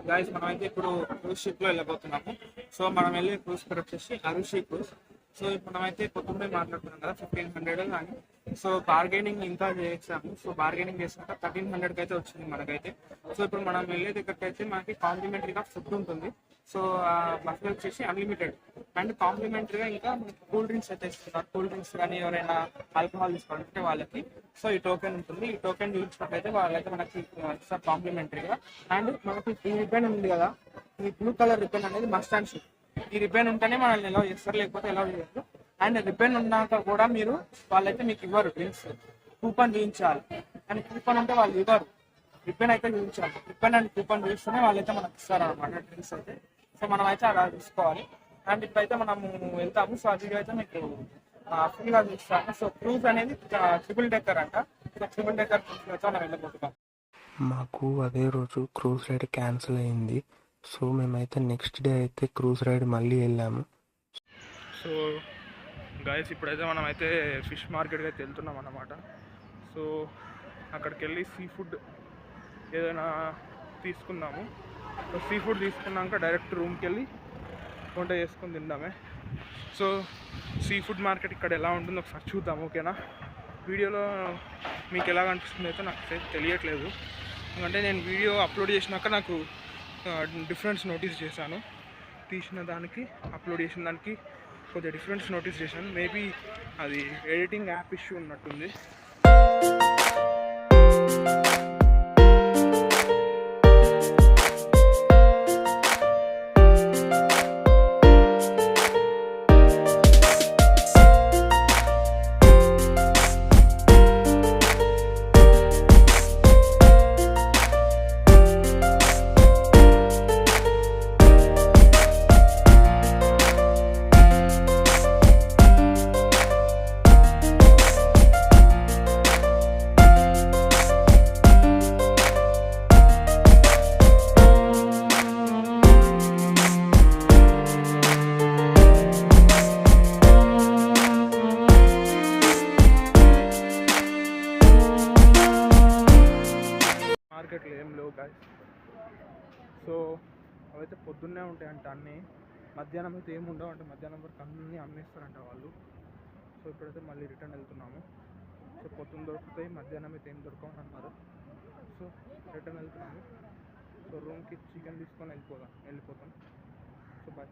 Guys మనమైతే ఇప్పుడు cruise ship లో వెళ్ళబోతున్నాము. సో మనం వెళ్ళే క్రూజ్ పేరు వచ్చేసి అరుషి క్రూజ్. సో ఇప్పుడు మనమైతే పొద్దున్నే మాట్లాడుతున్నాం కదా 1500 కానీ. సో బార్గెనింగ్ ఇంకా చేసాము. సో బార్గెనింగ్ చేసినాక 1300 అయితే వచ్చింది మనకైతే. సో ఇప్పుడు మనం వెళ్ళే దగ్గరికి అయితే మనకి కాంప్లిమెంటరీగా ఫుడ్ ఉంటుంది. సో బఫే వచ్చేసి అన్లిమిటెడ్ అండ్ కాంప్లిమెంటరీగా ఇంకా కూల్ డ్రింక్స్ అయితే ఇస్తున్నారు. కూల్ డ్రింక్స్ కానీ ఎవరైనా ఆల్కహాల్ తీసుకోవాలంటే వాళ్ళకి సో ఈ టోకెన్ ఉంటుంది. ఈ టోకెన్ చూపించినట్లయితే వాళ్ళైతే మనకి ఇస్తారు కాంప్లిమెంటరీగా. అండ్ మనకి ఈ రిబ్బన్ ఉంది కదా, ఈ బ్లూ కలర్ రిబ్బన్ అనేది మస్ట్ అండ్ షుడ్. ఈ రిబ్బన్ ఉంటేనే మనల్ని ఎలా చేస్తారు, లేకపోతే ఎలా చేయరు. అండ్ రిబ్బన్ ఉన్నాక కూడా మీరు వాళ్ళైతే మీకు ఇవ్వరు డ్రింక్స్, కూపన్ చూపించాలి. అండ్ కూపన్ ఉంటే వాళ్ళు ఇవ్వరు, రిబ్బన్ అయితే చూపించాలి. రిబ్బన్ అండ్ కూపన్ చూస్తేనే వాళ్ళైతే మనకి ఇస్తారు అనమాట డ్రింక్స్ అయితే. సో మనం అయితే అలా చూసుకోవాలి. అండ్ ఇప్పుడైతే మనము వెళ్తాము. సో అది అయితే మీకు ఫ్రీగా చూస్తాను. సో క్రూజ్ అనేది ట్రిపుల్ డెక్కర్ అంట. సో ట్రిపుల్ డెక్కర్ క్రూజ్ అయితే మనం వెళ్ళబోతున్నాం. మాకు అదే రోజు క్రూజ్ రైడ్ క్యాన్సిల్ అయింది. సో మేమైతే నెక్స్ట్ డే అయితే క్రూజ్ రైడ్ మళ్ళీ వెళ్ళాము. సో గాయస్ ఇప్పుడైతే మనం అయితే ఫిష్ మార్కెట్కి అయితే వెళ్తున్నాం అన్నమాట. సో అక్కడికి వెళ్ళి సీ ఫుడ్ ఏదైనా తీసుకుందాము. సో సీ ఫుడ్ తీసుకున్నాక డైరెక్ట్ రూమ్కి వెళ్ళి వంట చేసుకొని తిందామే. సో సీ ఫుడ్ మార్కెట్ ఇక్కడ ఎలా ఉంటుందో ఒకసారి చూద్దాం, ఓకేనా? వీడియోలో మీకు ఎలా కనిపిస్తుంది అయితే నాకు తెలియట్లేదు, ఎందుకంటే నేను వీడియో అప్లోడ్ చేసినాక నాకు డిఫరెన్స్ నోటీస్ చేశాను. తీసిన దానికి అప్లోడ్ చేసిన దానికి కొంచెం డిఫరెన్స్ నోటీస్ చేశాను. మేబీ అది ఎడిటింగ్ యాప్ ఇష్యూ ఉన్నట్టుంది. మార్కెట్లో ఏం లేవు గాయస్. సో అవైతే పొద్దున్నే ఉంటాయంట అన్నీ, మధ్యాహ్నం అయితే ఏమి ఉండవు అంటే మధ్యాహ్నం వరకు అన్నీ అమ్మేస్తారంట వాళ్ళు. సో ఇప్పుడైతే మళ్ళీ రిటర్న్ వెళ్తున్నాము. సో పొద్దున్న దొరుకుతాయి, మధ్యాహ్నం అయితే ఏం దొరకవు అన్నారు. సో రిటర్న్ వెళ్తున్నాము. సో రూమ్కి చికెన్ తీసుకొని వెళ్ళిపోతాం. So bye.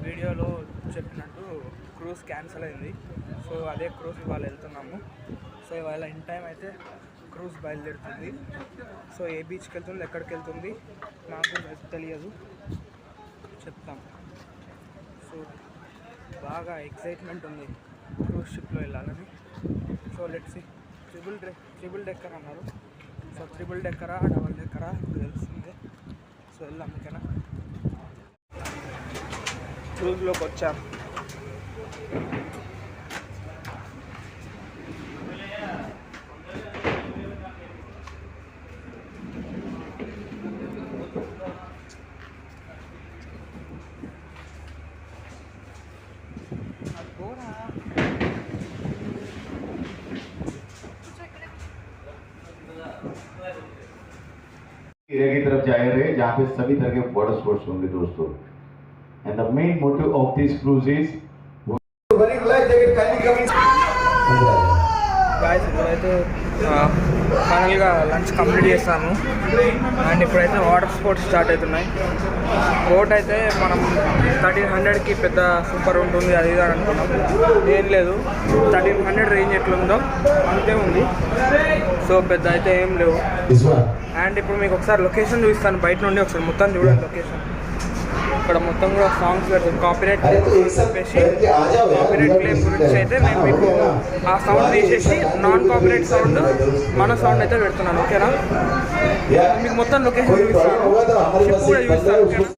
వీడియోలో చెప్పినట్టు క్రూజ్ క్యాన్సిల్ అయింది. సో అదే క్రూజ్ ఇవాళ వెళ్తున్నాము. సో ఇవాళ ఇన్ టైం అయితే క్రూజ్ బయలుదేరుతుంది. సో ఏ బీచ్కి వెళ్తుంది, ఎక్కడికి వెళ్తుంది నాకు తెలియదు, చెప్తాం. సో బాగా ఎక్సైట్మెంట్ ఉంది క్రూజ్ షిప్లో వెళ్ళాలని. So let's see. Triple decker అన్నారు. సో ట్రిపుల్ డెక్కరా డబల్ డెక్కరా తెలుస్తుంది. సో వెళ్దాం, ఓకేనా? క్రూజ్లోకి వచ్చాం. एरिया की तरफ जा रहे हैं जहाँ पे सभी तरह के वाटर स्पोर्ट्स होंगे दोस्तों. And the main motive of this cruise is guys, ఫైనల్గా లంచ్ కంప్లీట్ చేస్తాను. అండ్ ఇప్పుడైతే వాటర్ స్పోర్ట్స్ స్టార్ట్ అవుతున్నాయి. బోట్ అయితే మనం 1300కి పెద్ద సూపర్ ఉంటుంది అది ఇది అని అనుకున్నాం. ఏం లేదు, 1300 రేంజ్ ఎట్లుందో అంతే ఉంది. సో పెద్ద అయితే ఏం లేవు. అండ్ ఇప్పుడు మీకు ఒకసారి లొకేషన్ చూపిస్తాను బయట నుండి, ఒకసారి మొత్తం చూడండి లొకేషన్. ఇక్కడ మొత్తం కూడా సాంగ్స్ పెడతాం కాపీరైట్ చెప్పేసి. కాపీరైట్ క్లెయిమ్ గురించి అయితే నేను మీకు ఆ సౌండ్ తీసేసి నాన్ కాపీరైట్ సౌండ్ మన సౌండ్ అయితే పెడుతున్నాను. ఓకేనా? మీకు మొత్తం లొకేషన్ చూపిస్తాను, షిప్ కూడా చూపిస్తాను. ఓకేనా?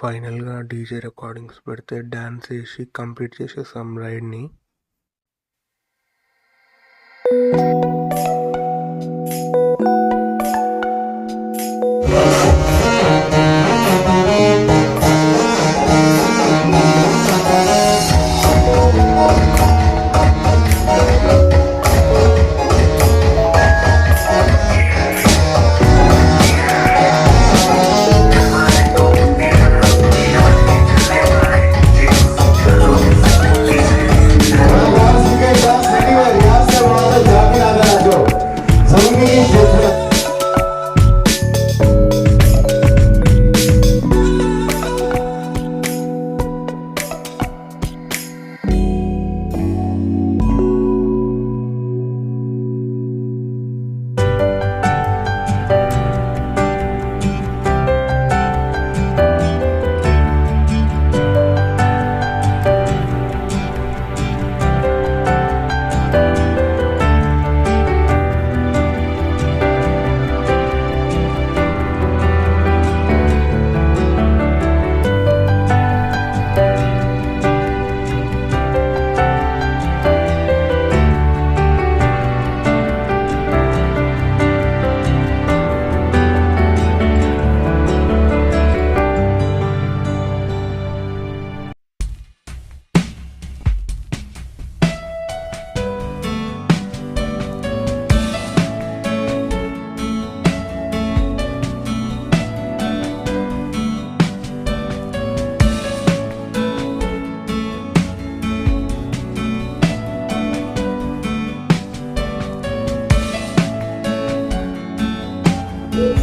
ఫైనల్గా డీజే రికార్డింగ్స్ పెడితే డ్యాన్స్ వేసి కంప్లీట్ చేసేసాం రైడ్ని.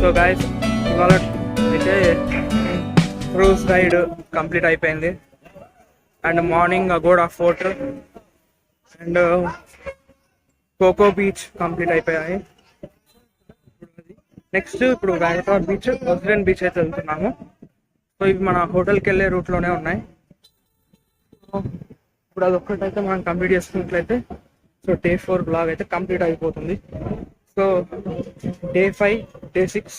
సో గాయస్ ఇవాళ అయితే క్రూజ్ రైడ్ కంప్లీట్ అయిపోయింది. And morning Aguada fort and Coco beach complete అయిపోయాయి. నెక్స్ట్ ఇప్పుడు వెగటార్ బీచ్, ఓజ్రెన్ బీచ్ అయితే వెళ్తున్నాము. సో ఇవి మన హోటల్కి వెళ్ళే రూట్లోనే ఉన్నాయి. ఇప్పుడు అదొక్కటైతే మనం కంప్లీట్ చేసుకున్నట్లయితే సో డే 4 బ్లాగ్ అయితే కంప్లీట్ అయిపోతుంది. So day 5, day 6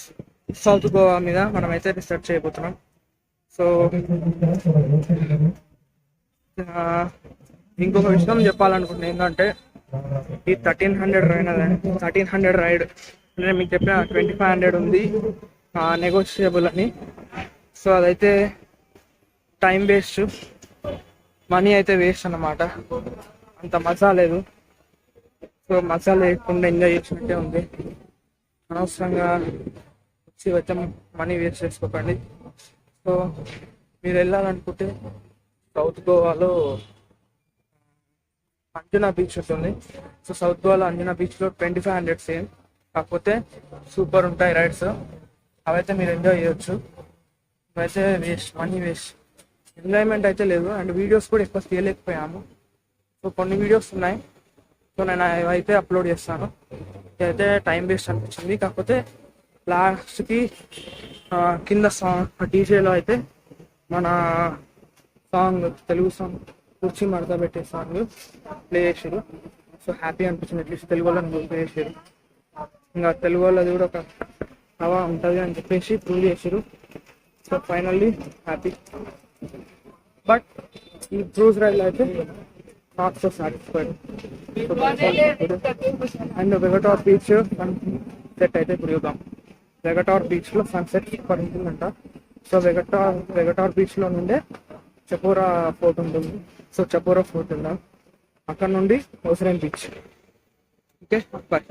south Goa మీద మనమైతే రీసెర్చ్ చేయబోతున్నాం. సో ఇంకొక విషయం చెప్పాలనుకుంటున్నాను ఏంటంటే ఈ 1300 రైడ్ నేను మీకు చెప్పిన 2500 ఉంది నెగోషియబుల్ అని. సో అదైతే టైం వేస్ట్, మనీ అయితే వేస్ట్ అన్నమాట. అంత మజా లేదు. సో మజా లేకుండా ఎంజాయ్ చేసినట్టే ఉంది. అనవసరంగా వచ్చి మనీ వేస్ట్ చేసుకోకండి. సో మీరు వెళ్ళాలనుకుంటే సౌత్ గోవాలో అంజనా బీచ్ ఉంటుంది. సో సౌత్ గోవాలో అంజనా బీచ్లో 2500 సేమ్, కాకపోతే సూపర్ ఉంటాయి రైడ్స్. అవైతే మీరు ఎంజాయ్ చేయొచ్చు. ఇవైతే వేస్ట్, మనీ వేస్ట్, ఎంజాయ్మెంట్ అయితే లేదు. అండ్ వీడియోస్ కూడా ఎక్కువ తీయలేకపోయాము. సో కొన్ని వీడియోస్ ఉన్నాయి, సో నేను అవైతే అప్లోడ్ చేస్తాను. ఇదైతే టైం వేస్ట్ అనిపించింది. కాకపోతే లాస్ట్కి కింద సాంగ్ డీజేలో అయితే మన సాంగ్, తెలుగు సాంగ్ కుర్చీ మడత పెట్టే సాంగ్ ప్లే చేసారు. సో హ్యాపీ అనిపించింది. అట్లీస్ట్ తెలుగు వాళ్ళని ప్లే చేసారు. ఇంకా తెలుగు వాళ్ళది కూడా ఒక హవా ఉంటుంది అని చెప్పేసి ప్రూవ్ చేసారు. So finally happy. బట్ ఈ క్రూజ్ రైడ్ అయితే not so satisfied. And Vagator beach sunset అయితే ఇప్పుడు చూద్దాం. వెగటార్ బీచ్లో సన్సెట్ సూపర్ ఉంటుందంట. సో వెగటార్ బీచ్లో నుండే చపోరా ఫోర్ట్ ఉంటుంది. సో చపోరా ఫోర్ట్ ఉందా, అక్కడ నుండి ఓజ్రెన్ బీచ్. Okay bye.